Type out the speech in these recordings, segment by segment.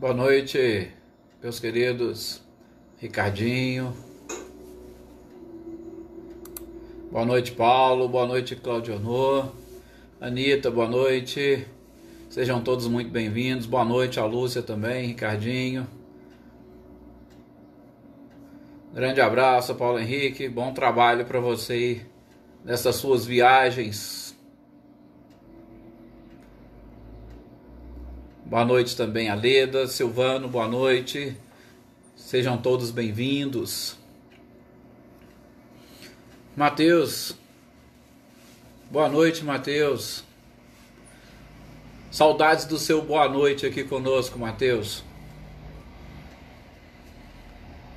Boa noite, meus queridos. Ricardinho. Boa noite, Paulo. Boa noite, Claudionor. Anitta, boa noite. Sejam todos muito bem-vindos. Boa noite a Lúcia também, Ricardinho. Grande abraço, Paulo Henrique. Bom trabalho para você aí nessas suas viagens. Boa noite também a Leda, Silvano, boa noite. Sejam todos bem-vindos. Mateus, boa noite, Mateus. Saudades do seu boa noite aqui conosco, Mateus.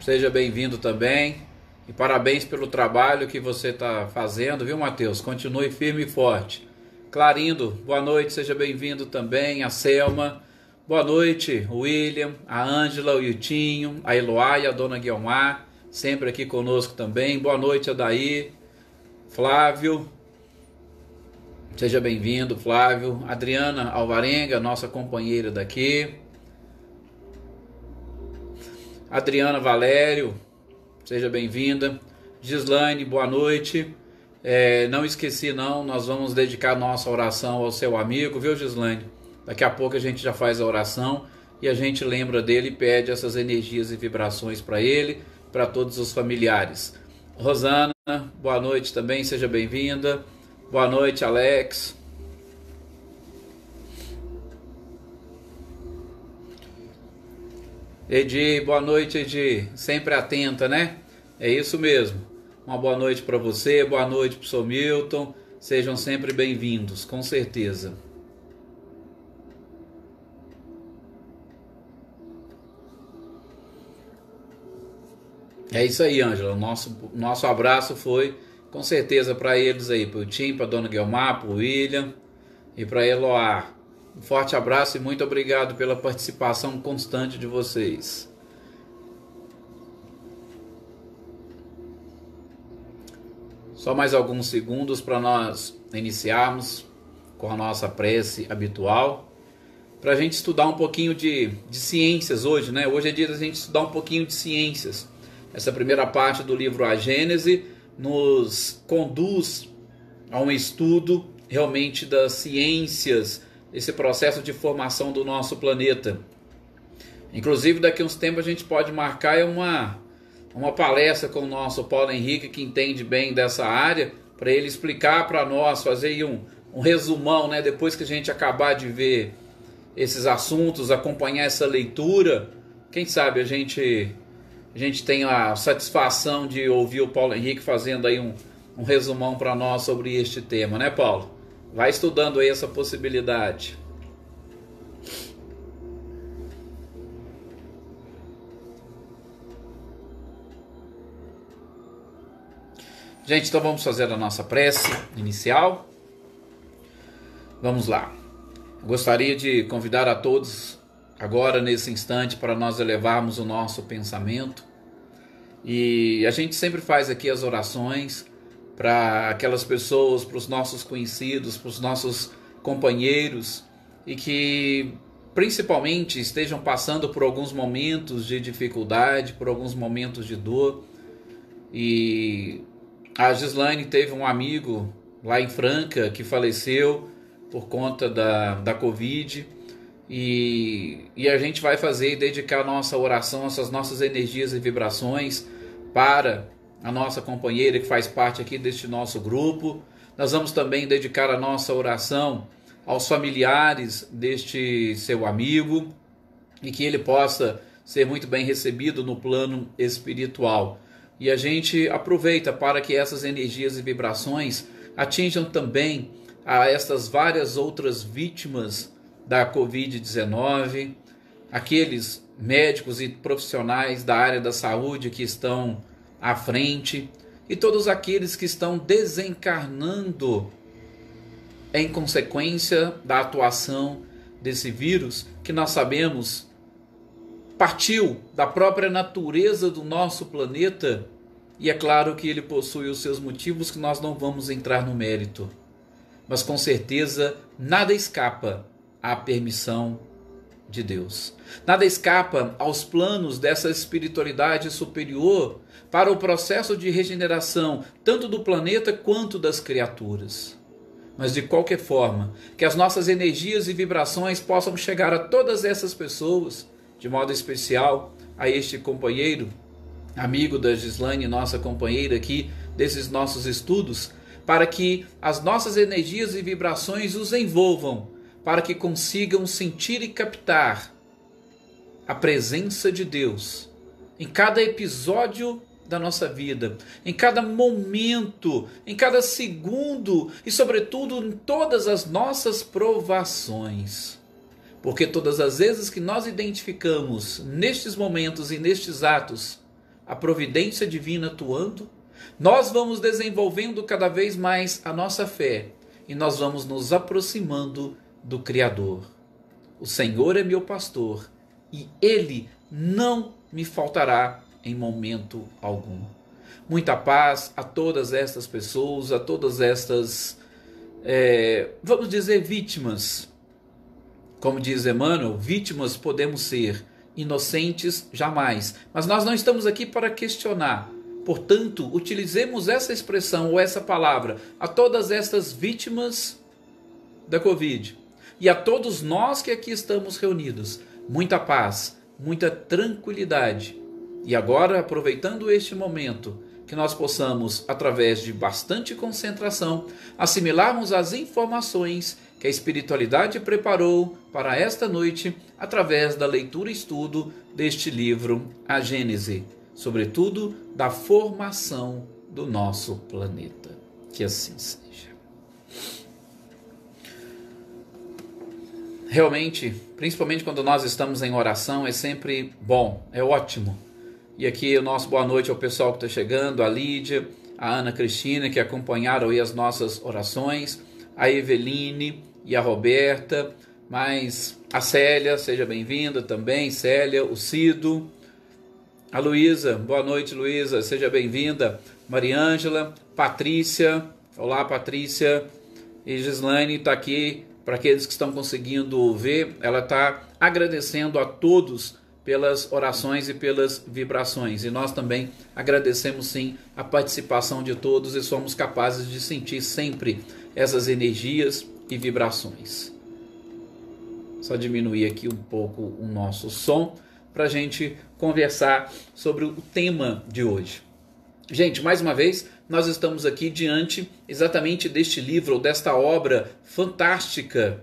Seja bem-vindo também. E parabéns pelo trabalho que você está fazendo, viu, Mateus? Continue firme e forte. Clarindo, boa noite, seja bem-vindo também. A Selma, boa noite. O William, a Ângela, o Yutinho, a Eloá e a Dona Guilmar, sempre aqui conosco também. Boa noite, Adair. Flávio, seja bem-vindo, Flávio. Adriana Alvarenga, nossa companheira daqui. Adriana Valério, seja bem-vinda. Gislaine, boa noite. Não esqueci não, nós vamos dedicar nossa oração ao seu amigo, viu, Gislaine? Daqui a pouco a gente já faz a oração e a gente lembra dele e pede essas energias e vibrações para ele, para todos os familiares. Rosana, boa noite também, seja bem-vinda. Boa noite, Alex. Edi, boa noite, Edi. Sempre atenta, né? É isso mesmo. Uma boa noite para você, boa noite para o Sr. Milton. Sejam sempre bem-vindos, com certeza. É isso aí, Ângela. Nosso abraço foi com certeza para eles aí, para o Tim, para a Dona Guilmar, para o William e para a Eloá. Um forte abraço e muito obrigado pela participação constante de vocês. Só mais alguns segundos para nós iniciarmos com a nossa prece habitual, para a gente estudar um pouquinho de ciências hoje, né? Hoje é dia da gente estudar um pouquinho de ciências. Essa primeira parte do livro A Gênese nos conduz a um estudo realmente das ciências, esse processo de formação do nosso planeta. Inclusive, daqui a uns tempos a gente pode marcar uma palestra com o nosso Paulo Henrique, que entende bem dessa área, para ele explicar para nós, fazer aí um resumão, né? Depois que a gente acabar de ver esses assuntos, acompanhar essa leitura, quem sabe a gente tem a satisfação de ouvir o Paulo Henrique fazendo aí um resumão para nós sobre este tema, né, Paulo? Vai estudando aí essa possibilidade. Gente, então vamos fazer a nossa prece inicial. Vamos lá. Eu gostaria de convidar a todos agora, nesse instante, para nós elevarmos o nosso pensamento. E a gente sempre faz aqui as orações para aquelas pessoas, para os nossos conhecidos, para os nossos companheiros, e que principalmente estejam passando por alguns momentos de dificuldade, por alguns momentos de dor. E a Gislaine teve um amigo lá em Franca que faleceu por conta da Covid, e a gente vai fazer e dedicar nossa oração, essas nossas energias e vibrações para a nossa companheira que faz parte aqui deste nosso grupo. Nós vamos também dedicar a nossa oração aos familiares deste seu amigo e que ele possa ser muito bem recebido no plano espiritual. E a gente aproveita para que essas energias e vibrações atinjam também a estas várias outras vítimas da Covid-19, aqueles médicos e profissionais da área da saúde que estão à frente e todos aqueles que estão desencarnando em consequência da atuação desse vírus, que nós sabemos partiu da própria natureza do nosso planeta, e é claro que ele possui os seus motivos que nós não vamos entrar no mérito. Mas com certeza nada escapa à permissão de Deus. Nada escapa aos planos dessa espiritualidade superior para o processo de regeneração, tanto do planeta quanto das criaturas. Mas de qualquer forma, que as nossas energias e vibrações possam chegar a todas essas pessoas, de modo especial a este companheiro, amigo da Gislaine, nossa companheira aqui desses nossos estudos, para que as nossas energias e vibrações os envolvam, para que consigam sentir e captar a presença de Deus em cada episódio da nossa vida, em cada momento, em cada segundo e, sobretudo, em todas as nossas provações. Porque todas as vezes que nós identificamos nestes momentos e nestes atos a providência divina atuando, nós vamos desenvolvendo cada vez mais a nossa fé e nós vamos nos aproximando do Criador. O Senhor é meu pastor e Ele não me faltará em momento algum. Muita paz a todas estas pessoas, a todas estas, vamos dizer, vítimas. Como diz Emmanuel, vítimas podemos ser, inocentes jamais. Mas nós não estamos aqui para questionar. Portanto, utilizemos essa expressão ou essa palavra a todas estas vítimas da Covid. E a todos nós que aqui estamos reunidos, muita paz, muita tranquilidade. E agora, aproveitando este momento, que nós possamos, através de bastante concentração, assimilarmos as informações que a espiritualidade preparou para esta noite, através da leitura e estudo deste livro, A Gênese, sobretudo da formação do nosso planeta. Que assim seja. Realmente, principalmente quando nós estamos em oração, é sempre bom, é ótimo. E aqui o nosso boa noite ao pessoal que está chegando, a Lídia, a Ana Cristina, que acompanharam aí as nossas orações, a Eveline e a Roberta, mas a Célia, seja bem-vinda também, Célia, o Cido, a Luísa, boa noite Luísa, seja bem-vinda, Mariângela, Patrícia, olá Patrícia, e Gislaine está aqui. Para aqueles que estão conseguindo ver, ela está agradecendo a todos pelas orações e pelas vibrações. E nós também agradecemos sim a participação de todos e somos capazes de sentir sempre essas energias e vibrações. Só diminuir aqui um pouco o nosso som para a gente conversar sobre o tema de hoje. Gente, mais uma vez, nós estamos aqui diante exatamente deste livro, ou desta obra fantástica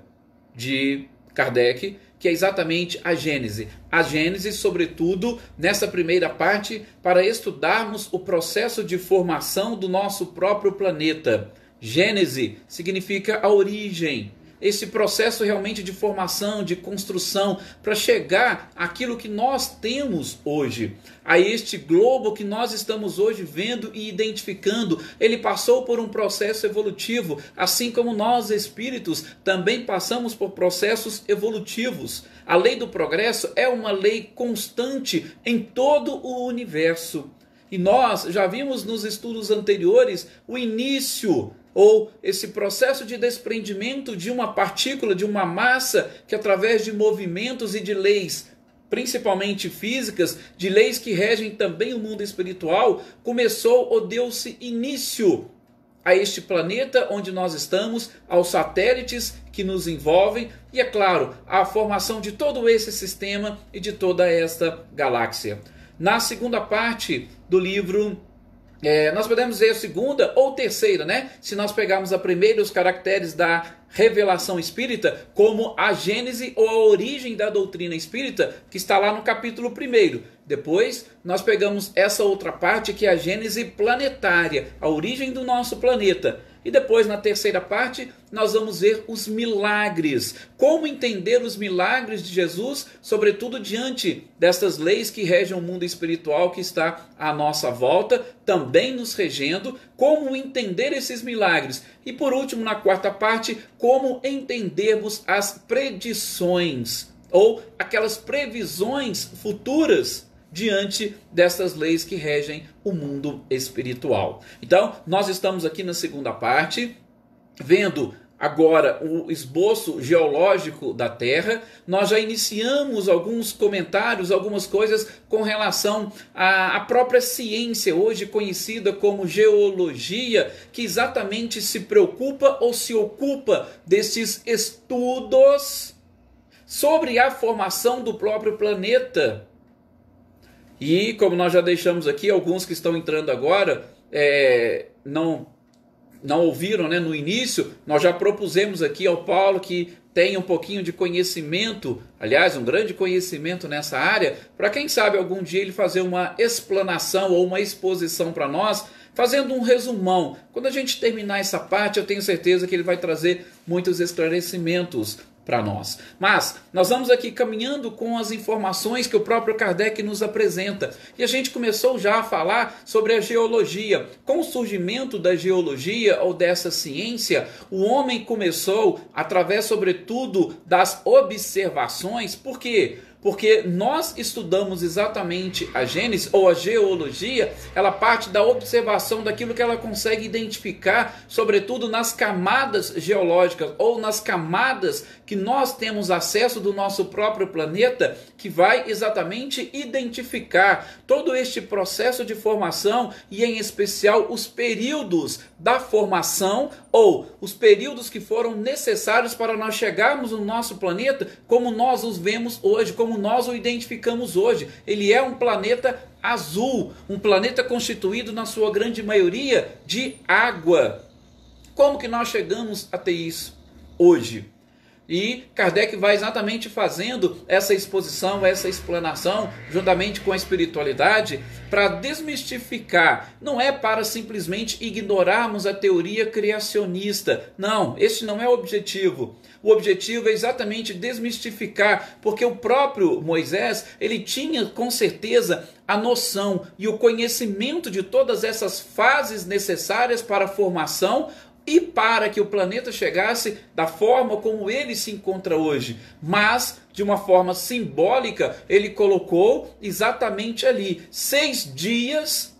de Kardec, que é exatamente a Gênese. A Gênese, sobretudo, nessa primeira parte, para estudarmos o processo de formação do nosso próprio planeta. Gênese significa a origem. Esse processo realmente de formação, de construção, para chegar àquilo que nós temos hoje, a este globo que nós estamos hoje vendo e identificando. Ele passou por um processo evolutivo, assim como nós espíritos também passamos por processos evolutivos. A lei do progresso é uma lei constante em todo o universo. E nós já vimos nos estudos anteriores o início, ou esse processo de desprendimento de uma partícula, de uma massa, que através de movimentos e de leis, principalmente físicas, de leis que regem também o mundo espiritual, começou ou deu-se início a este planeta onde nós estamos, aos satélites que nos envolvem e, é claro, à formação de todo esse sistema e de toda esta galáxia. Na segunda parte do livro, nós podemos dizer a segunda ou terceira, né? Se nós pegarmos a primeira, os caracteres da revelação espírita, como a gênese ou a origem da doutrina espírita, que está lá no capítulo 1. Depois, nós pegamos essa outra parte, que é a gênese planetária, a origem do nosso planeta. E depois, na terceira parte, nós vamos ver os milagres. Como entender os milagres de Jesus, sobretudo diante destas leis que regem o mundo espiritual que está à nossa volta, também nos regendo. Como entender esses milagres. E por último, na quarta parte, como entendermos as predições, ou aquelas previsões futuras diante dessas leis que regem o mundo espiritual. Então, nós estamos aqui na segunda parte, vendo agora o esboço geológico da Terra, nós já iniciamos alguns comentários, algumas coisas com relação à própria ciência, hoje conhecida como geologia, que exatamente se preocupa ou se ocupa desses estudos sobre a formação do próprio planeta. E como nós já deixamos aqui, alguns que estão entrando agora não ouviram, né, no início, nós já propusemos aqui ao Paulo que tenha um pouquinho de conhecimento, aliás, um grande conhecimento nessa área, para quem sabe algum dia ele fazer uma explanação ou uma exposição para nós, fazendo um resumão. Quando a gente terminar essa parte, eu tenho certeza que ele vai trazer muitos esclarecimentos para nós. Mas nós vamos aqui caminhando com as informações que o próprio Kardec nos apresenta. E a gente começou já a falar sobre a geologia. Com o surgimento da geologia ou dessa ciência, o homem começou, através sobretudo das observações, por quê? Porque nós estudamos exatamente a Gênese ou a geologia, ela parte da observação daquilo que ela consegue identificar, sobretudo nas camadas geológicas ou nas camadas que nós temos acesso do nosso próprio planeta, que vai exatamente identificar todo este processo de formação e, em especial, os períodos da formação ou os períodos que foram necessários para nós chegarmos no nosso planeta como nós os vemos hoje, como nós o identificamos hoje. Ele é um planeta azul, um planeta constituído na sua grande maioria de água. Como que nós chegamos até isso hoje? E Kardec vai exatamente fazendo essa exposição, essa explanação, juntamente com a espiritualidade, para desmistificar. Não é para simplesmente ignorarmos a teoria criacionista. Não, este não é o objetivo. O objetivo é exatamente desmistificar, porque o próprio Moisés, ele tinha com certeza a noção e o conhecimento de todas essas fases necessárias para a formação e para que o planeta chegasse da forma como ele se encontra hoje. Mas, de uma forma simbólica, ele colocou exatamente ali 6 dias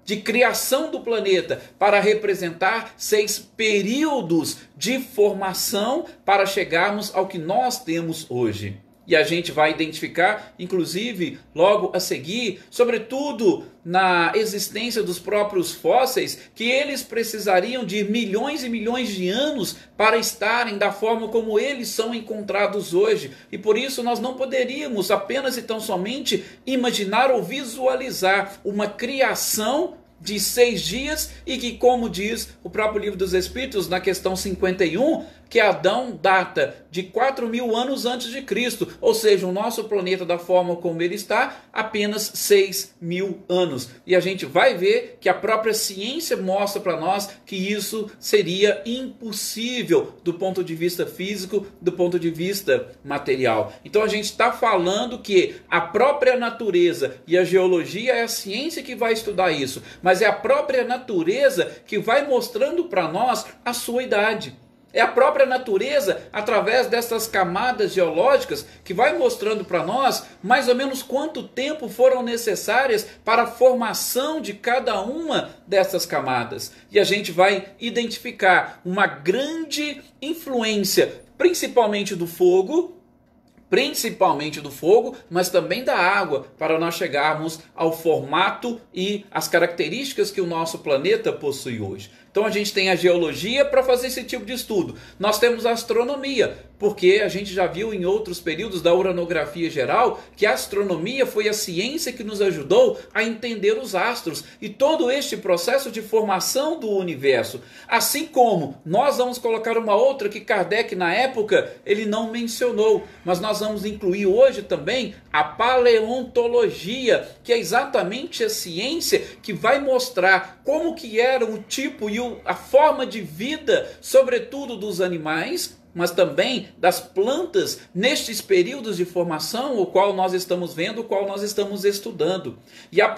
de criação do planeta para representar 6 períodos de formação para chegarmos ao que nós temos hoje. E a gente vai identificar, inclusive, logo a seguir, sobretudo na existência dos próprios fósseis, que eles precisariam de milhões e milhões de anos para estarem da forma como eles são encontrados hoje. E por isso nós não poderíamos apenas e tão somente imaginar ou visualizar uma criação de 6 dias e que, como diz o próprio Livro dos Espíritos, na questão 51, que Adão data de 4.000 anos antes de Cristo, ou seja, o nosso planeta da forma como ele está, apenas 6.000 anos. E a gente vai ver que a própria ciência mostra para nós que isso seria impossível do ponto de vista físico, do ponto de vista material. Então a gente está falando que a própria natureza e a geologia é a ciência que vai estudar isso, mas é a própria natureza que vai mostrando para nós a sua idade. É a própria natureza, através dessas camadas geológicas, que vai mostrando para nós mais ou menos quanto tempo foram necessárias para a formação de cada uma dessas camadas. E a gente vai identificar uma grande influência, principalmente do fogo, mas também da água, para nós chegarmos ao formato e as características que o nosso planeta possui hoje. Então a gente tem a geologia para fazer esse tipo de estudo. Nós temos a astronomia, porque a gente já viu em outros períodos da uranografia geral que a astronomia foi a ciência que nos ajudou a entender os astros e todo este processo de formação do universo. Assim como nós vamos colocar uma outra que Kardec na época ele não mencionou, mas nós vamos incluir hoje também a paleontologia, que é exatamente a ciência que vai mostrar como que era o tipo e a forma de vida, sobretudo dos animais, mas também das plantas nestes períodos de formação, o qual nós estamos vendo, o qual nós estamos estudando. E a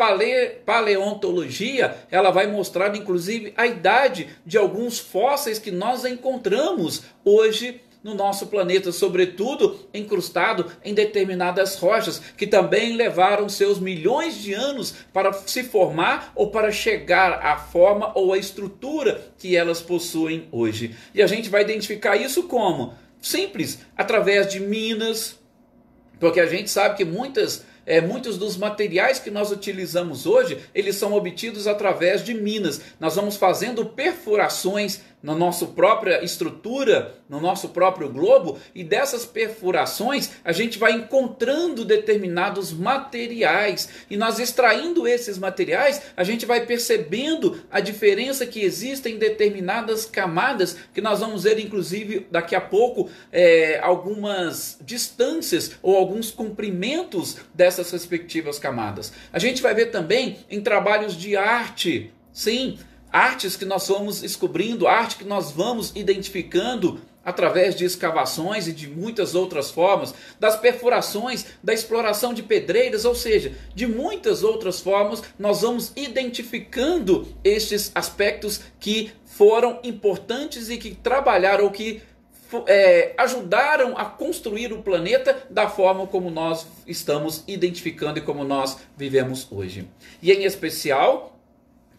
paleontologia, ela vai mostrar inclusive a idade de alguns fósseis que nós encontramos hoje no nosso planeta, sobretudo incrustado em determinadas rochas, que também levaram seus milhões de anos para se formar ou para chegar à forma ou à estrutura que elas possuem hoje. E a gente vai identificar isso como? Simples, através de minas, porque a gente sabe que muitos dos materiais que nós utilizamos hoje, eles são obtidos através de minas. Nós vamos fazendo perfurações na nossa própria estrutura, no nosso próprio globo, e dessas perfurações a gente vai encontrando determinados materiais, e nós extraindo esses materiais, a gente vai percebendo a diferença que existe em determinadas camadas, que nós vamos ver inclusive daqui a pouco algumas distâncias ou alguns comprimentos dessas respectivas camadas. A gente vai ver também em trabalhos de arte, sim, artes que nós vamos descobrindo, arte que nós vamos identificando através de escavações e de muitas outras formas, das perfurações, da exploração de pedreiras, ou seja, de muitas outras formas, nós vamos identificando estes aspectos que foram importantes e que trabalharam ou que ajudaram a construir o planeta da forma como nós estamos identificando e como nós vivemos hoje. E em especial,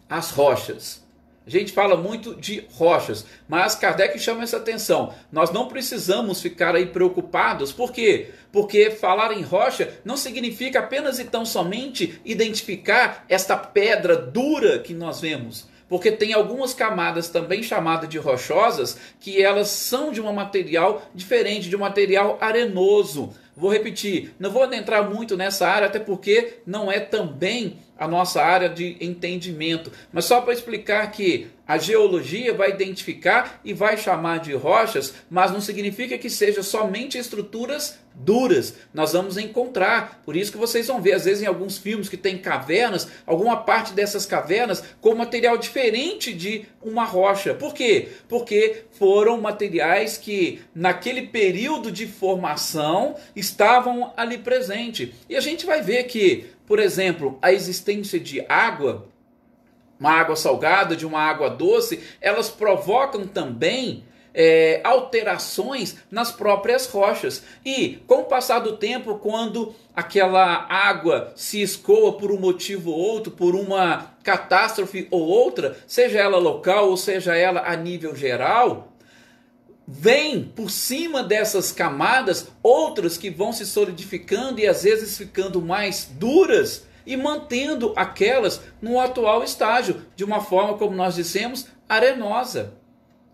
as rochas. A gente fala muito de rochas, mas Kardec chama essa atenção. Nós não precisamos ficar aí preocupados. Por quê? Porque falar em rocha não significa apenas e tão somente identificar esta pedra dura que nós vemos. Porque tem algumas camadas também chamadas de rochosas que elas são de um material diferente, de um material arenoso. Vou repetir, não vou adentrar muito nessa área, até porque não é também a nossa área de entendimento, mas só para explicar que a geologia vai identificar e vai chamar de rochas, mas não significa que seja somente estruturas duras. Nós vamos encontrar, por isso que vocês vão ver, às vezes em alguns filmes que tem cavernas, alguma parte dessas cavernas com material diferente de uma rocha. Por quê? Porque foram materiais que naquele período de formação estavam ali presentes. E a gente vai ver que, por exemplo, a existência de água, uma água salgada, de uma água doce, elas provocam também alterações nas próprias rochas. E com o passar do tempo, quando aquela água se escoa por um motivo ou outro, por uma catástrofe ou outra, seja ela local ou seja ela a nível geral, vem por cima dessas camadas outras que vão se solidificando e às vezes ficando mais duras e mantendo aquelas no atual estágio, de uma forma, como nós dissemos, arenosa.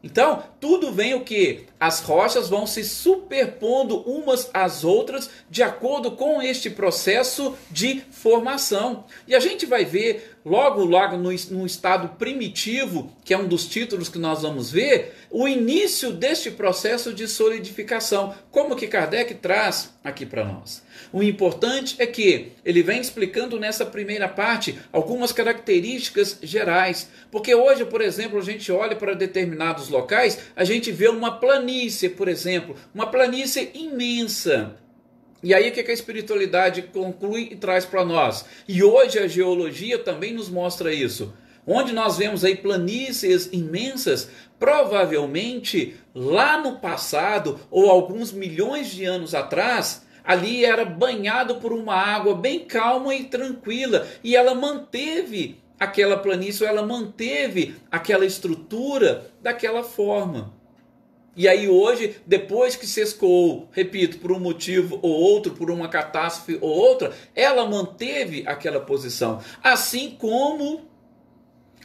Então, tudo vem o que? As rochas vão se superpondo umas às outras de acordo com este processo de formação. E a gente vai ver logo no estado primitivo, que é um dos títulos que nós vamos ver, o início deste processo de solidificação. Como que Kardec traz aqui para nós? O importante é que ele vem explicando nessa primeira parte algumas características gerais. Porque hoje, por exemplo, a gente olha para determinados locais, a gente vê uma planície, por exemplo, uma planície imensa. E aí o que a espiritualidade conclui e traz para nós? E hoje a geologia também nos mostra isso. Onde nós vemos aí planícies imensas, provavelmente lá no passado ou alguns milhões de anos atrás, ali era banhado por uma água bem calma e tranquila, e ela manteve aquela planície, ela manteve aquela estrutura daquela forma. E aí hoje, depois que se escoou, repito, por um motivo ou outro, por uma catástrofe ou outra, ela manteve aquela posição. Assim como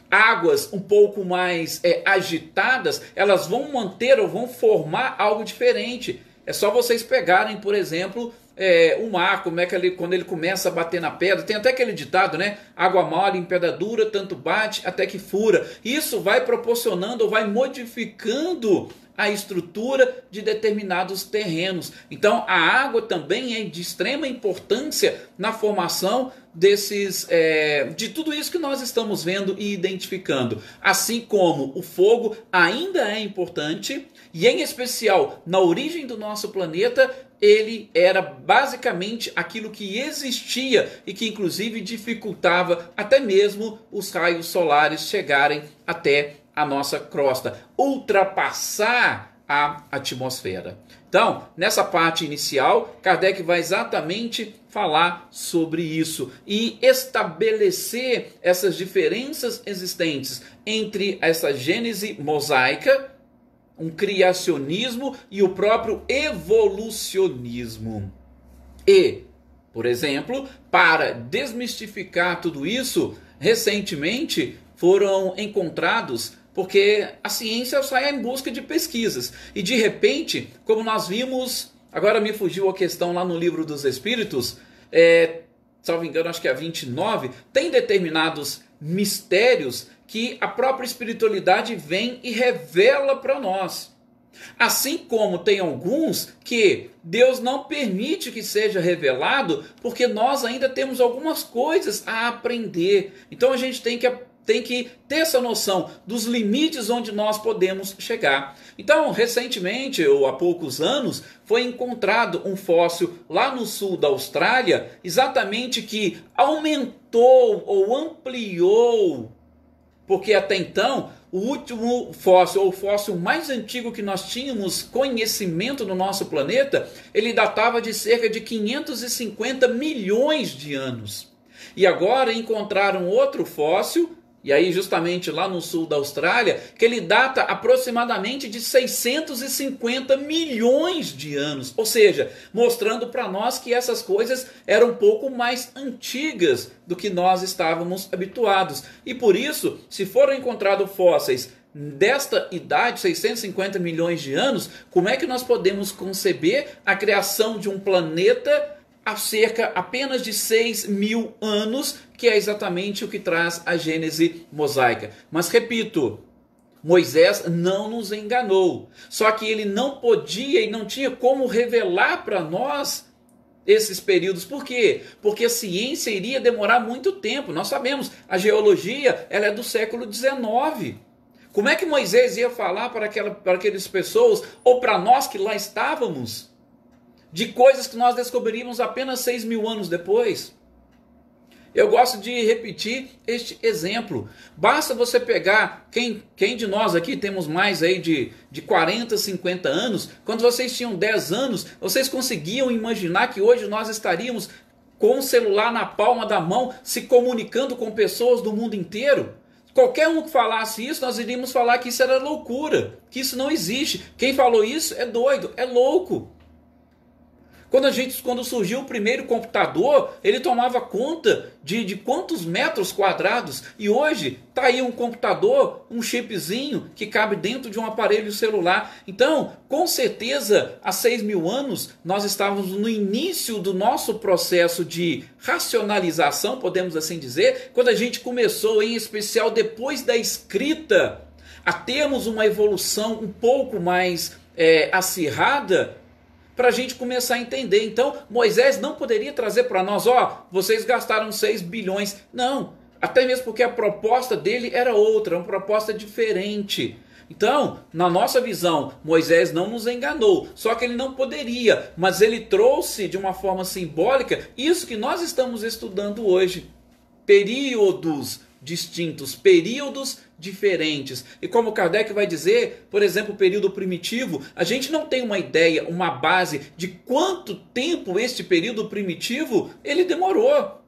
águas um pouco mais agitadas, elas vão manter ou vão formar algo diferente. É só vocês pegarem, por exemplo, o mar, como é que quando ele começa a bater na pedra, tem até aquele ditado, né? Água mole em pedra dura, tanto bate até que fura. Isso vai proporcionando ou vai modificando a estrutura de determinados terrenos. Então a água também é de extrema importância na formação de tudo isso que nós estamos vendo e identificando. Assim como o fogo ainda é importante, e em especial na origem do nosso planeta, ele era basicamente aquilo que existia e que inclusive dificultava até mesmo os raios solares chegarem até a nossa crosta. Ultrapassar à atmosfera. Então, nessa parte inicial, Kardec vai exatamente falar sobre isso e estabelecer essas diferenças existentes entre essa gênese mosaica, um criacionismo e o próprio evolucionismo. E, por exemplo, para desmistificar tudo isso, recentemente foram encontrados, porque a ciência sai em busca de pesquisas, e de repente, como nós vimos, agora me fugiu a questão lá no Livro dos Espíritos, salvo engano, acho que é a 29, tem determinados mistérios que a própria espiritualidade vem e revela para nós. Assim como tem alguns que Deus não permite que seja revelado, porque nós ainda temos algumas coisas a aprender. Então a gente tem que ter essa noção dos limites onde nós podemos chegar. Então, recentemente, ou há poucos anos, foi encontrado um fóssil lá no sul da Austrália, exatamente que aumentou ou ampliou, porque até então o último fóssil, ou o fóssil mais antigo que nós tínhamos conhecimento no nosso planeta, ele datava de cerca de 550 milhões de anos. E agora encontraram outro fóssil, e aí justamente lá no sul da Austrália, que ele data aproximadamente de 650 milhões de anos. Ou seja, mostrando para nós que essas coisas eram um pouco mais antigas do que nós estávamos habituados. E por isso, se foram encontrados fósseis desta idade, 650 milhões de anos, como é que nós podemos conceber a criação de um planeta há cerca apenas de 6.000 anos, que é exatamente o que traz a Gênese mosaica? Mas repito, Moisés não nos enganou, só que ele não podia e não tinha como revelar para nós esses períodos. Por quê? Porque a ciência iria demorar muito tempo. Nós sabemos, a geologia ela é do século XIX. Como é que Moisés ia falar para aquelas pessoas, ou para nós que lá estávamos, de coisas que nós descobriríamos apenas 6.000 anos depois? Eu gosto de repetir este exemplo. Basta você pegar, quem de nós aqui temos mais aí de 40, 50 anos, quando vocês tinham 10 anos, vocês conseguiam imaginar que hoje nós estaríamos com o celular na palma da mão, se comunicando com pessoas do mundo inteiro? Qualquer um que falasse isso, nós iríamos falar que isso era loucura, que isso não existe. Quem falou isso é doido, é louco. Quando surgiu o primeiro computador, ele tomava conta de quantos metros quadrados. E hoje está aí um computador, um chipzinho que cabe dentro de um aparelho celular. Então, com certeza, há 6.000 anos, nós estávamos no início do nosso processo de racionalização, podemos assim dizer, quando a gente começou, em especial depois da escrita, a termos uma evolução um pouco mais acirrada, para a gente começar a entender. Então, Moisés não poderia trazer para nós, vocês gastaram 6 bilhões. Não, até mesmo porque a proposta dele era outra, uma proposta diferente. Então, na nossa visão, Moisés não nos enganou, só que ele não poderia, mas ele trouxe de uma forma simbólica isso que nós estamos estudando hoje. Períodos distintos, períodos diferentes. E como Kardec vai dizer, por exemplo, o período primitivo, a gente não tem uma ideia, uma base de quanto tempo este período primitivo ele demorou.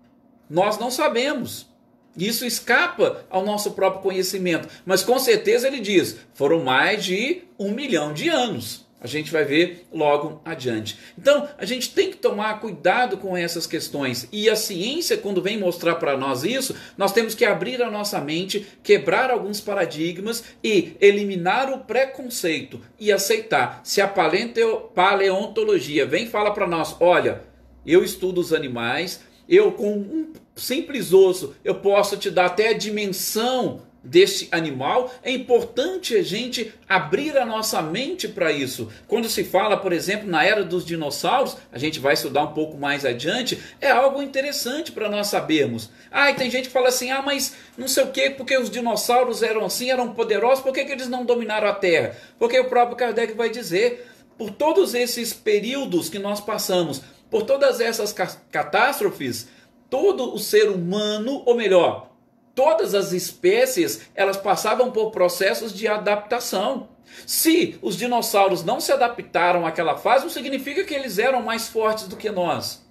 Nós não sabemos. Isso escapa ao nosso próprio conhecimento. Mas com certeza ele diz, foram mais de 1 milhão de anos. A gente vai ver logo adiante. Então, a gente tem que tomar cuidado com essas questões. E a ciência, quando vem mostrar para nós isso, nós temos que abrir a nossa mente, quebrar alguns paradigmas e eliminar o preconceito e aceitar. Se a paleontologia vem e fala para nós, olha, eu estudo os animais, eu com um simples osso, eu posso te dar até a dimensão deste animal, é importante a gente abrir a nossa mente para isso. Quando se fala, por exemplo, na era dos dinossauros, a gente vai estudar um pouco mais adiante, é algo interessante para nós sabermos. E tem gente que fala assim, mas não sei o que, porque os dinossauros eram assim, eram poderosos, por que eles não dominaram a Terra? Porque o próprio Kardec vai dizer, por todos esses períodos que nós passamos, por todas essas catástrofes, todo o ser humano, ou melhor, todas as espécies, elas passavam por processos de adaptação. Se os dinossauros não se adaptaram àquela fase, não significa que eles eram mais fortes do que nós.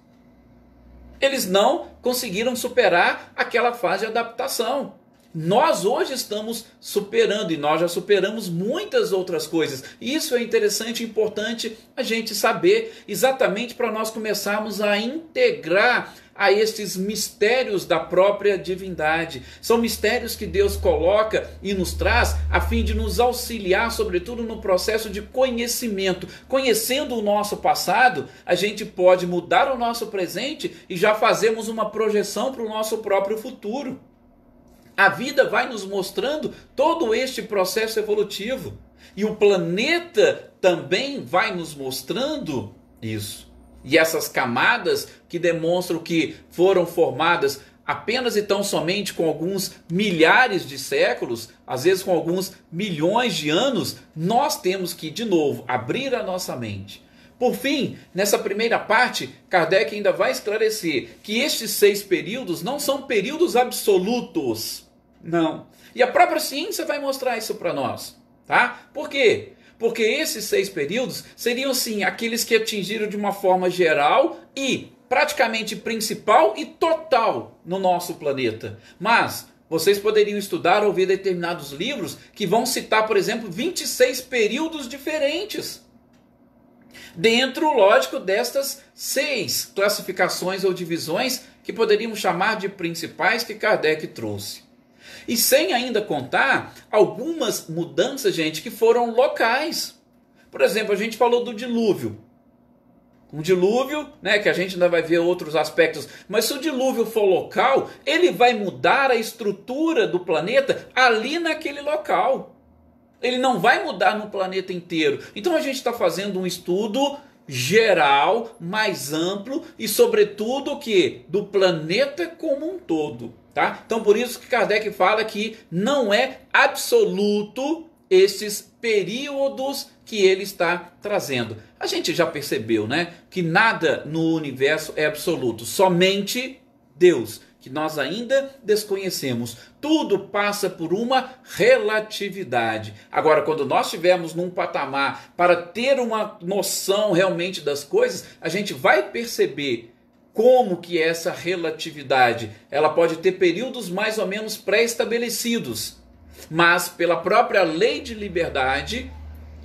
Eles não conseguiram superar aquela fase de adaptação. Nós hoje estamos superando, e nós já superamos muitas outras coisas. Isso é interessante e importante a gente saber, exatamente para nós começarmos a integrar a estes mistérios da própria divindade. São mistérios que Deus coloca e nos traz a fim de nos auxiliar, sobretudo no processo de conhecimento. Conhecendo o nosso passado, a gente pode mudar o nosso presente e já fazemos uma projeção para o nosso próprio futuro. A vida vai nos mostrando todo este processo evolutivo. E o planeta também vai nos mostrando isso. E essas camadas que demonstram que foram formadas apenas e tão somente com alguns milhares de séculos, às vezes com alguns milhões de anos, nós temos que, de novo, abrir a nossa mente. Por fim, nessa primeira parte, Kardec ainda vai esclarecer que estes 6 períodos não são períodos absolutos. Não. E a própria ciência vai mostrar isso para nós. Tá? Por quê? Porque esses 6 períodos seriam, sim, aqueles que atingiram de uma forma geral e praticamente principal e total no nosso planeta. Mas vocês poderiam estudar ou ver determinados livros que vão citar, por exemplo, 26 períodos diferentes. Dentro, lógico, destas 6 classificações ou divisões que poderíamos chamar de principais que Kardec trouxe. E sem ainda contar algumas mudanças, gente, que foram locais. Por exemplo, a gente falou do dilúvio. Um dilúvio, né, que a gente ainda vai ver outros aspectos, mas se o dilúvio for local, ele vai mudar a estrutura do planeta ali naquele local. Ele não vai mudar no planeta inteiro. Então a gente está fazendo um estudo geral, mais amplo e sobretudo que do planeta como um todo. Tá? Então por isso que Kardec fala que não é absoluto esses períodos que ele está trazendo. A gente já percebeu, né, que nada no universo é absoluto, somente Deus, que nós ainda desconhecemos. Tudo passa por uma relatividade. Agora, quando nós estivermos num patamar para ter uma noção realmente das coisas, a gente vai perceber como que essa relatividade, ela pode ter períodos mais ou menos pré-estabelecidos, mas pela própria lei de liberdade,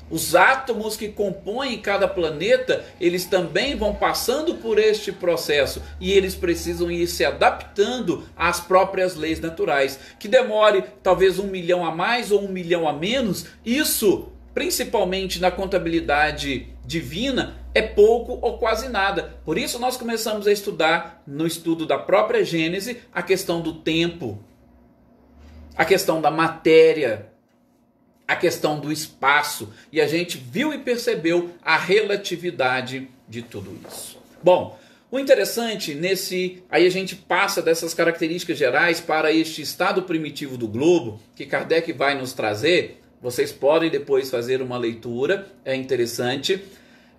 os átomos que compõem cada planeta, eles também vão passando por este processo e eles precisam ir se adaptando às próprias leis naturais. Que demore talvez 1 milhão a mais ou 1 milhão a menos, isso, principalmente na contabilidade divina, é pouco ou quase nada. Por isso nós começamos a estudar, no estudo da própria Gênese, a questão do tempo, a questão da matéria, a questão do espaço, e a gente viu e percebeu a relatividade de tudo isso. Bom, o interessante aí a gente passa dessas características gerais para este estado primitivo do globo, que Kardec vai nos trazer. Vocês podem depois fazer uma leitura, é interessante.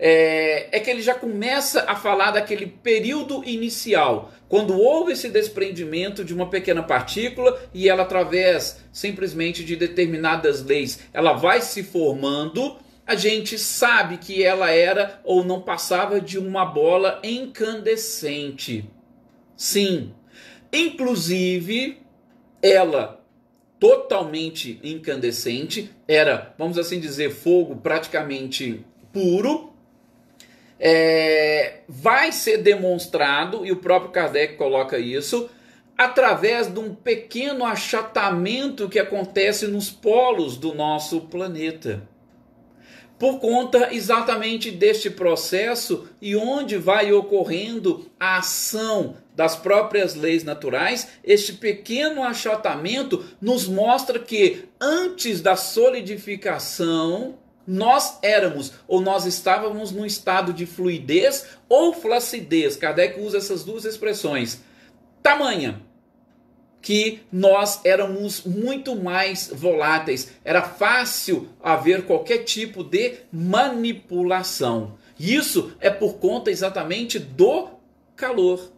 É que ele já começa a falar daquele período inicial, quando houve esse desprendimento de uma pequena partícula e ela, através simplesmente de determinadas leis, ela vai se formando. A gente sabe que ela era ou não passava de uma bola incandescente. Sim, inclusive ela totalmente incandescente, era, vamos assim dizer, fogo praticamente puro. Vai ser demonstrado, e o próprio Kardec coloca isso, através de um pequeno achatamento que acontece nos polos do nosso planeta. Por conta exatamente deste processo e onde vai ocorrendo a ação das próprias leis naturais, este pequeno achatamento nos mostra que antes da solidificação, nós éramos, ou nós estávamos num estado de fluidez ou flacidez. Kardec usa essas duas expressões. Tamanha que nós éramos muito mais voláteis. Era fácil haver qualquer tipo de manipulação. Isso é por conta exatamente do calor.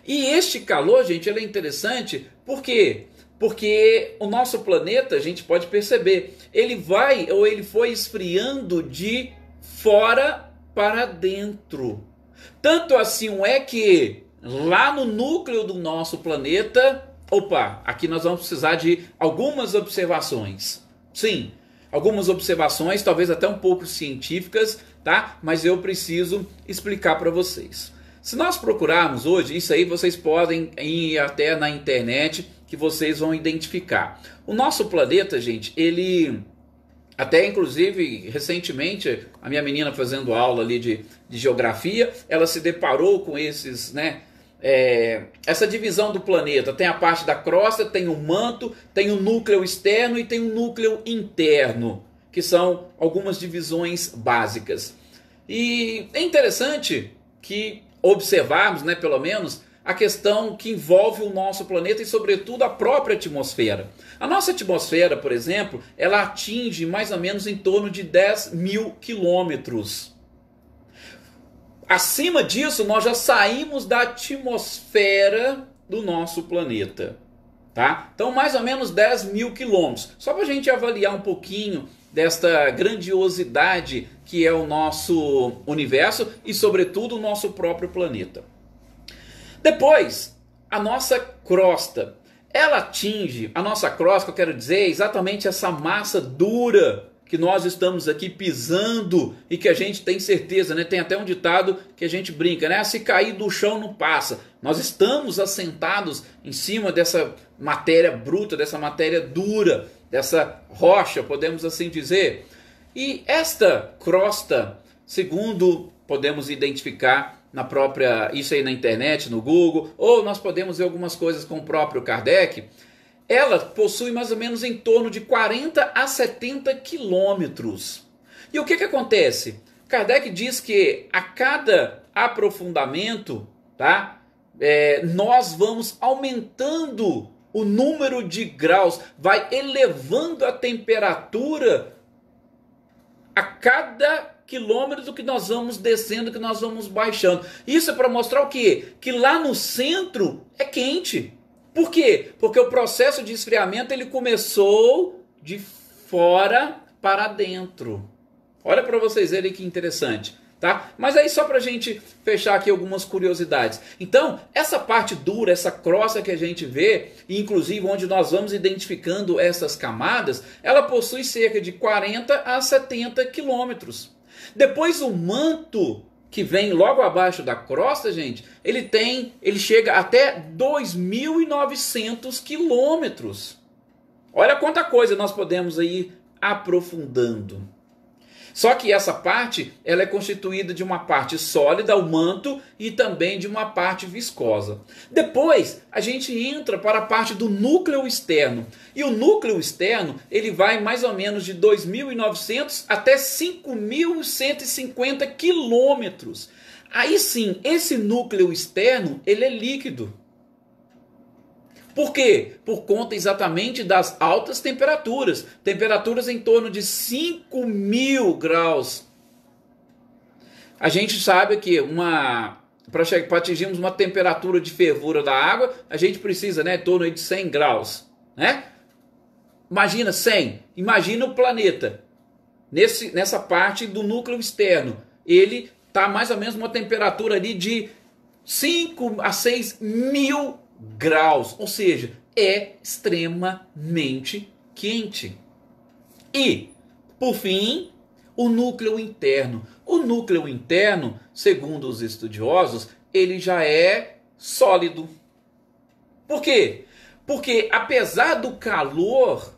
E este calor, gente, ele é interessante porque Porque o nosso planeta, a gente pode perceber, ele foi esfriando de fora para dentro. Tanto assim é que lá no núcleo do nosso planeta, aqui nós vamos precisar de algumas observações. Sim, algumas observações, talvez até um pouco científicas, tá? Mas eu preciso explicar para vocês. Se nós procurarmos hoje, isso aí vocês podem ir até na internet que vocês vão identificar. O nosso planeta, gente, ele... Até, inclusive, recentemente, a minha menina fazendo aula ali de geografia, ela se deparou com esses, essa divisão do planeta. Tem a parte da crosta, tem o manto, tem o núcleo externo e tem o núcleo interno, que são algumas divisões básicas. E é interessante que observarmos, pelo menos, a questão que envolve o nosso planeta e, sobretudo, a própria atmosfera. A nossa atmosfera, por exemplo, ela atinge mais ou menos em torno de 10 mil quilômetros. Acima disso, nós já saímos da atmosfera do nosso planeta. Tá? Então, mais ou menos 10 mil quilômetros. Só para a gente avaliar um pouquinho desta grandiosidade que é o nosso universo e, sobretudo, o nosso próprio planeta. Depois, a nossa crosta. Ela atinge, a nossa crosta, eu quero dizer, exatamente essa massa dura que nós estamos aqui pisando e que a gente tem certeza, Tem até um ditado que a gente brinca, Se cair do chão não passa. Nós estamos assentados em cima dessa matéria bruta, dessa matéria dura, dessa rocha, podemos assim dizer. E esta crosta, segundo podemos identificar isso aí na internet, no Google, ou nós podemos ver algumas coisas com o próprio Kardec, ela possui mais ou menos em torno de 40 a 70 quilômetros. E o que acontece? Kardec diz que a cada aprofundamento, nós vamos aumentando o número de graus, vai elevando a temperatura a cada quilômetros que nós vamos descendo, que nós vamos baixando. Isso é para mostrar o quê? Que lá no centro é quente. Por quê? Porque o processo de esfriamento ele começou de fora para dentro. Olha para vocês verem que interessante. Tá? Mas aí só para a gente fechar aqui algumas curiosidades. Então, essa parte dura, essa crosta que a gente vê, inclusive onde nós vamos identificando essas camadas, ela possui cerca de 40 a 70 quilômetros. Depois o manto que vem logo abaixo da crosta, gente, ele chega até 2.900 quilômetros. Olha quanta coisa nós podemos ir aprofundando. Só que essa parte ela é constituída de uma parte sólida, o manto, e também de uma parte viscosa. Depois a gente entra para a parte do núcleo externo. E o núcleo externo ele vai mais ou menos de 2.900 até 5.150 quilômetros. Aí sim, esse núcleo externo ele é líquido. Por quê? Por conta exatamente das altas temperaturas. Temperaturas em torno de 5.000 graus. A gente sabe que para atingirmos uma temperatura de fervura da água, a gente precisa em torno de 100 graus. Imagina 100. Imagina o planeta. Nessa parte do núcleo externo. Ele está mais ou menos uma temperatura ali de 5 a 6 mil graus, ou seja, é extremamente quente. E, por fim, o núcleo interno. O núcleo interno, segundo os estudiosos, ele já é sólido. Por quê? Porque apesar do calor,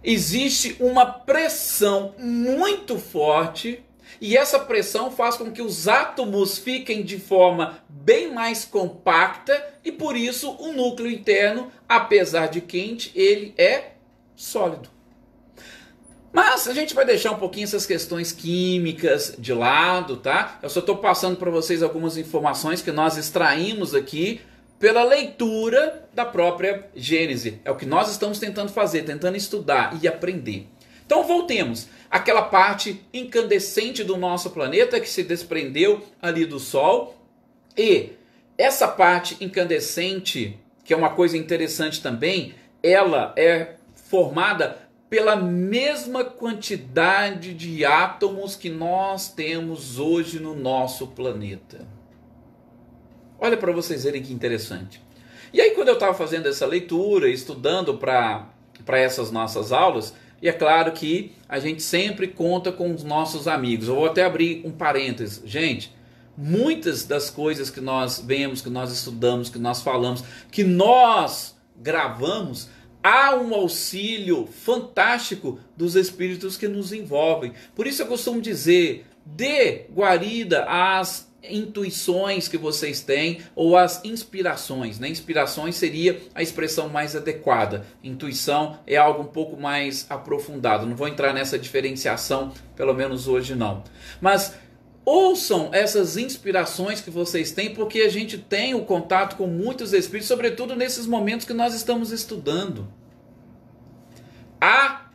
existe uma pressão muito forte. E essa pressão faz com que os átomos fiquem de forma bem mais compacta e por isso o núcleo interno, apesar de quente, ele é sólido. Mas a gente vai deixar um pouquinho essas questões químicas de lado, tá? Eu só estou passando para vocês algumas informações que nós extraímos aqui pela leitura da própria Gênese. É o que nós estamos tentando fazer, tentando estudar e aprender. Então voltemos. Aquela parte incandescente do nosso planeta que se desprendeu ali do Sol. E essa parte incandescente que é uma coisa interessante também, ela é formada pela mesma quantidade de átomos que nós temos hoje no nosso planeta. Olha para vocês verem que interessante. E aí quando eu estava fazendo essa leitura, estudando para essas nossas aulas, e é claro que a gente sempre conta com os nossos amigos. Eu vou até abrir um parênteses. Gente, muitas das coisas que nós vemos, que nós estudamos, que nós falamos, que nós gravamos, há um auxílio fantástico dos espíritos que nos envolvem. Por isso eu costumo dizer, dê guarida às intuições que vocês têm ou às inspirações, né? Inspirações seria a expressão mais adequada. Intuição é algo um pouco mais aprofundado. Não vou entrar nessa diferenciação, pelo menos hoje não. Mas ouçam essas inspirações que vocês têm, porque a gente tem o contato com muitos espíritos, sobretudo nesses momentos que nós estamos estudando. Há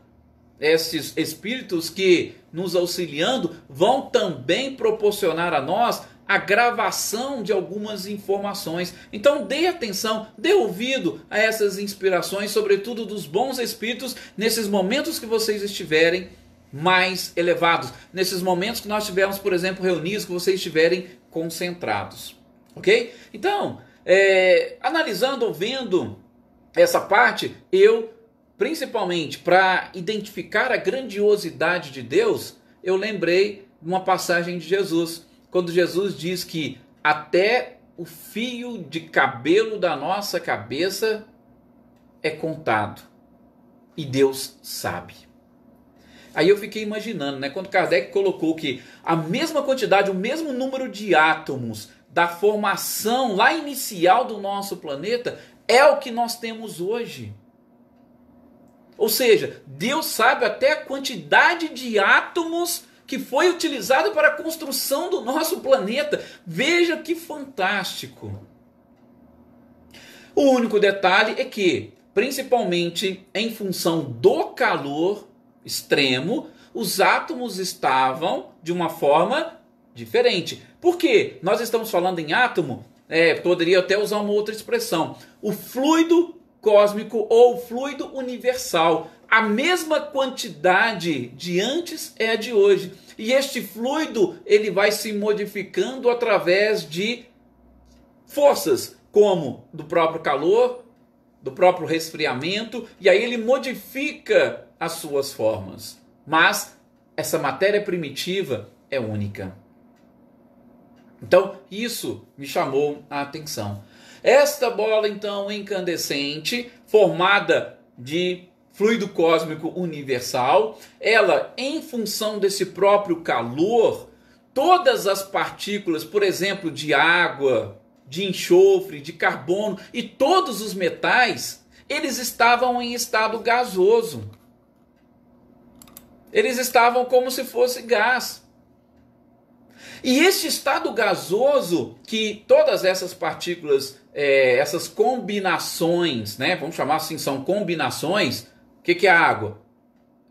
esses espíritos que, nos auxiliando, vão também proporcionar a nós a gravação de algumas informações. Então dê atenção, dê ouvido a essas inspirações, sobretudo dos bons espíritos, nesses momentos que vocês estiverem mais elevados, nesses momentos que nós estivermos, por exemplo, reunidos, que vocês estiverem concentrados, ok? Então, analisando, vendo essa parte, eu, principalmente para identificar a grandiosidade de Deus, eu lembrei de uma passagem de Jesus, quando Jesus diz que até o fio de cabelo da nossa cabeça é contado, e Deus sabe. Aí eu fiquei imaginando, né, quando Kardec colocou que a mesma quantidade, o mesmo número de átomos da formação lá inicial do nosso planeta é o que nós temos hoje. Ou seja, Deus sabe até a quantidade de átomos que foi utilizada para a construção do nosso planeta. Veja que fantástico. O único detalhe é que, principalmente em função do calor extremo, os átomos estavam de uma forma diferente. Por quê? Nós estamos falando em átomo, poderia até usar uma outra expressão. O fluido cósmico ou fluido universal. A mesma quantidade de antes é a de hoje. E este fluido, ele vai se modificando através de forças, como do próprio calor, do próprio resfriamento, e aí ele modifica as suas formas. Mas essa matéria primitiva é única. Então, isso me chamou a atenção. Esta bola, então, incandescente, formada de fluido cósmico universal, ela, em função desse próprio calor, todas as partículas, por exemplo, de água, de enxofre, de carbono e todos os metais, eles estavam em estado gasoso. Eles estavam como se fosse gás. E este estado gasoso, que todas essas partículas, essas combinações, né, vamos chamar assim, são combinações. O que é a água?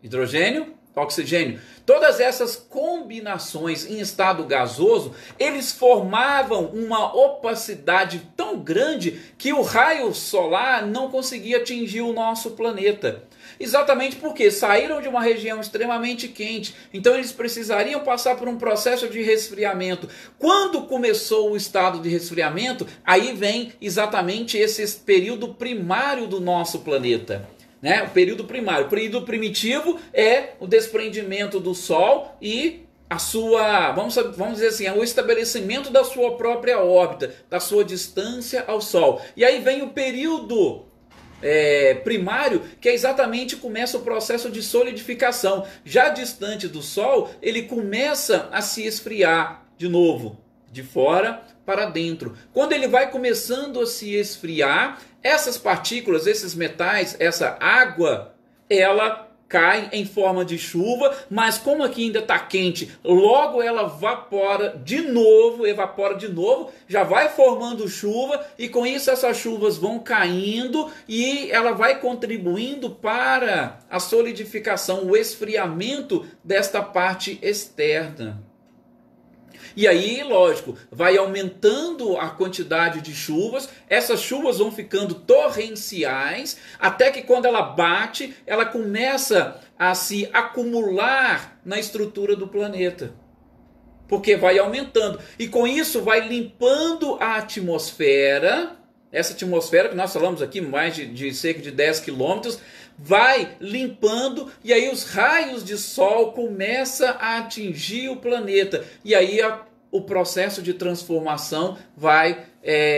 Hidrogênio, oxigênio. Todas essas combinações em estado gasoso, eles formavam uma opacidade tão grande que o raio solar não conseguia atingir o nosso planeta. Exatamente porque saíram de uma região extremamente quente, então eles precisariam passar por um processo de resfriamento. Quando começou o estado de resfriamento, aí vem exatamente esse período primário do nosso planeta. Né? O período primário. O período primitivo é o desprendimento do Sol e a sua, vamos dizer assim, o estabelecimento da sua própria órbita, da sua distância ao Sol. E aí vem o período primário, que é exatamente começa o processo de solidificação. Já distante do Sol, ele começa a se esfriar de novo, de fora para dentro. Quando ele vai começando a se esfriar, essas partículas, esses metais, essa água, ela cai em forma de chuva, mas como aqui ainda está quente, logo ela evapora de novo, já vai formando chuva, e com isso essas chuvas vão caindo e ela vai contribuindo para a solidificação, o esfriamento desta parte externa. E aí, lógico, vai aumentando a quantidade de chuvas, essas chuvas vão ficando torrenciais, até que quando ela bate, ela começa a se acumular na estrutura do planeta. Porque vai aumentando. E com isso vai limpando a atmosfera. Essa atmosfera que nós falamos aqui, mais de cerca de 10 quilômetros, vai limpando e aí os raios de sol começam a atingir o planeta. E aí o processo de transformação vai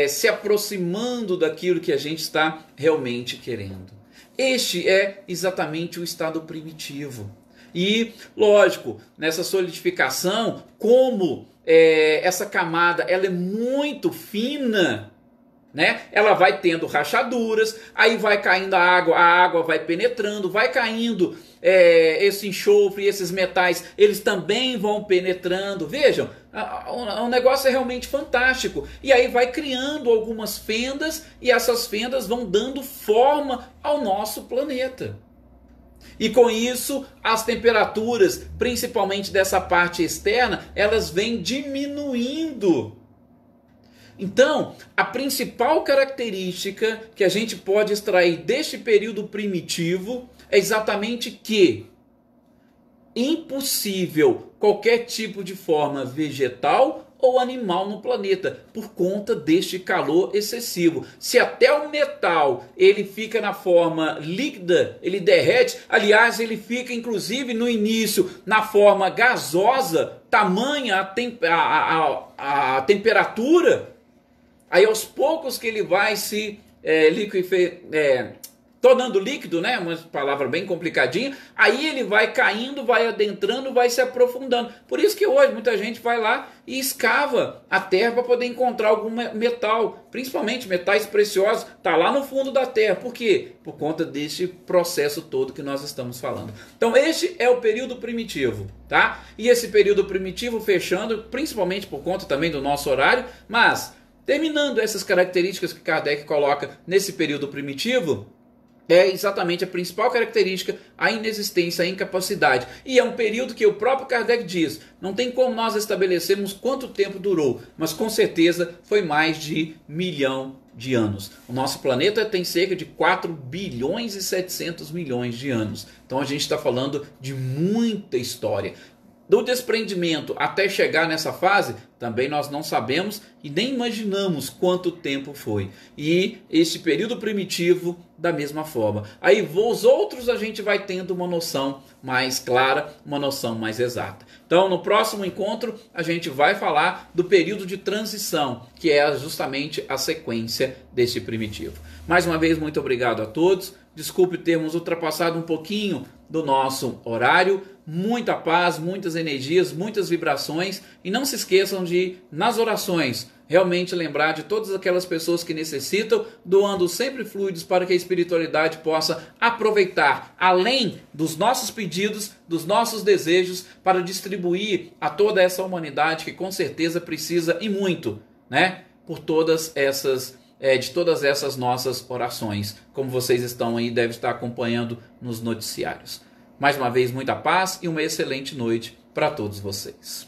se aproximando daquilo que a gente está realmente querendo. Este é exatamente o estado primitivo. E, lógico, nessa solidificação, como essa camada ela é muito fina, né? Ela vai tendo rachaduras, aí vai caindo a água vai penetrando, vai caindo esse enxofre, esses metais, eles também vão penetrando. Vejam, o negócio é realmente fantástico. E aí vai criando algumas fendas, e essas fendas vão dando forma ao nosso planeta. E com isso, as temperaturas, principalmente dessa parte externa, elas vêm diminuindo. Então, a principal característica que a gente pode extrair deste período primitivo é exatamente que impossível qualquer tipo de forma vegetal ou animal no planeta, por conta deste calor excessivo. Se até o metal ele fica na forma líquida, ele derrete, aliás, ele fica inclusive no início na forma gasosa, tamanha a temperatura, aí aos poucos que ele vai se tornando líquido, né? Uma palavra bem complicadinha. Aí ele vai caindo, vai adentrando, vai se aprofundando. Por isso que hoje muita gente vai lá e escava a terra para poder encontrar algum metal, principalmente metais preciosos, tá lá no fundo da terra. Por quê? Por conta deste processo todo que nós estamos falando. Então este é o período primitivo, tá? E esse período primitivo fechando, principalmente por conta também do nosso horário, mas terminando essas características que Kardec coloca nesse período primitivo, é exatamente a principal característica, a inexistência, a incapacidade. E é um período que o próprio Kardec diz, não tem como nós estabelecermos quanto tempo durou, mas com certeza foi mais de 1 milhão de anos. O nosso planeta tem cerca de 4 bilhões e 700 milhões de anos. Então a gente está falando de muita história. Do desprendimento até chegar nessa fase, também nós não sabemos e nem imaginamos quanto tempo foi. E este período primitivo, da mesma forma. Aí os outros a gente vai tendo uma noção mais clara, uma noção mais exata. Então, no próximo encontro, a gente vai falar do período de transição, que é justamente a sequência deste primitivo. Mais uma vez, muito obrigado a todos. Desculpe termos ultrapassado um pouquinho do nosso horário. Muita paz, muitas energias, muitas vibrações. E não se esqueçam de, nas orações, realmente lembrar de todas aquelas pessoas que necessitam, doando sempre fluidos para que a espiritualidade possa aproveitar, além dos nossos pedidos, dos nossos desejos, para distribuir a toda essa humanidade que com certeza precisa e muito, né? Por todas essas de todas essas nossas orações, como vocês estão aí, devem estar acompanhando nos noticiários. Mais uma vez, muita paz e uma excelente noite para todos vocês.